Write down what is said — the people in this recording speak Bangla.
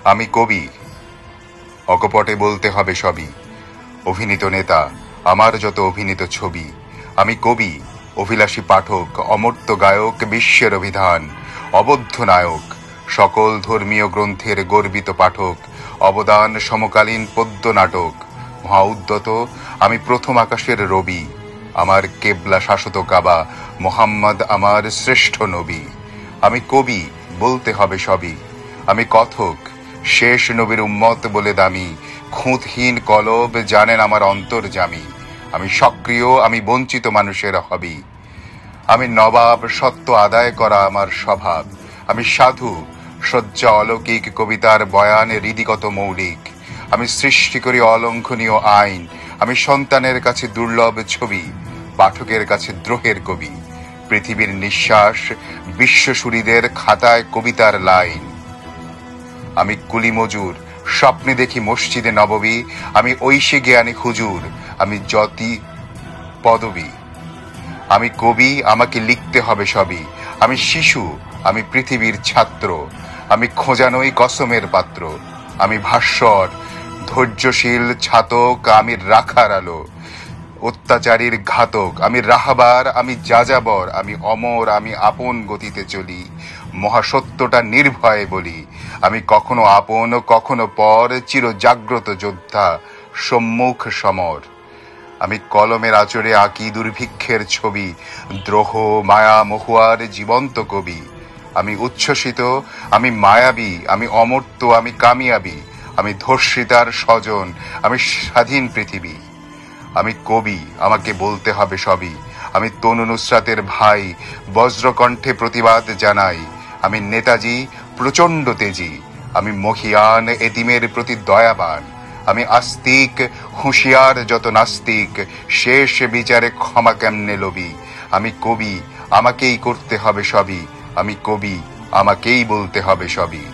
আমি কবি, অকপটে বলতে হবে সবই। অভিনীত নেতা, আমার যত অভিনীত ছবি। আমি কবি, অভিলাষী পাঠক, অমর্ত্য গায়ক, বিশ্বের অভিধান, অবদ্ধ নায়ক, সকল ধর্মীয় গ্রন্থের গর্বিত পাঠক, অবদান সমকালীন পদ্য নাটক। মহাউদ্যত আমি প্রথম আকাশের রবি, আমার কেবলা শাশ্বত কাবা, মোহাম্মদ আমার শ্রেষ্ঠ নবী। আমি কবি, বলতে হবে সবই। আমি কথক, শেষ নবীর উম্মত বলে দামি, খুঁতহীন কলব জানেন আমার অন্তর্যামী। আমি সক্রিয়, আমি বঞ্চিত মানুষের হবি। আমি নবাব, সত্য আদায় করা আমার স্বভাব। আমি সাধু, শয্যা অলৌকিক, কবিতার বয়ানে হৃদিগত মৌলিক। আমি সৃষ্টি করি অলঙ্ঘনীয় আইন। আমি সন্তানের কাছে দুর্লভ ছবি, পাঠকের কাছে দ্রোহের কবি। পৃথিবীর নিঃশ্বাস, বিশ্বসুরীদের খাতায় কবিতার লাইন। আমি কুলি মজুর, স্বপ্নে দেখি মসজিদে নববী। আমি ঐশী জ্ঞানী হুজুর, আমি যতি পদবী। আমি কবি, আমাকে লিখতে হবে সবই। আমি শিশু, আমি পৃথিবীর ছাত্র। আমি খোঁজানোই কসমের পাত্র। আমি ভাস্বর, ধৈর্যশীল ছাতক, আমি রাখার আলো। অত্যাচারীর ঘাতক, আমি রাহাবার, আমি যাযাবর। আমি অমর, আমি আপন গতিতে চলি, মহাসত্যটা নির্ভয়ে বলি। আমি কখনো আপন, কখনো পর, চির জাগ্রত যোদ্ধা, সম্মুখ সমর। আমি কলমের আঁচড়ে আঁকি দুর্ভিক্ষের ছবি, দ্রোহ, মায়া, মহুয়ার জীবন্ত কবি। আমি উচ্ছ্বসিত, আমি মায়াবী, আমি অমর্ত্য, আমি কামিয়াবী। আমি ধর্ষিতার স্বজন, আমি স্বাধীন পৃথিবী। আমি কবি, আমাকে বলতে হবে সবই। আমি তনু নুসরাতের ভাই, বজ্রকণ্ঠে প্রতিবাদ জানাই। আমি নেতাজি, প্রচণ্ড তেজি। আমি মহিয়ান, এতিমের প্রতি দয়াবান। আমি আস্তিক, হুঁশিয়ার যত নাস্তিক, শেষ বিচারে ক্ষমা কেমনে লবি। আমি কবি, আমাকেই করতে হবে সবই। আমি কবি, আমাকেই বলতে হবে সবই।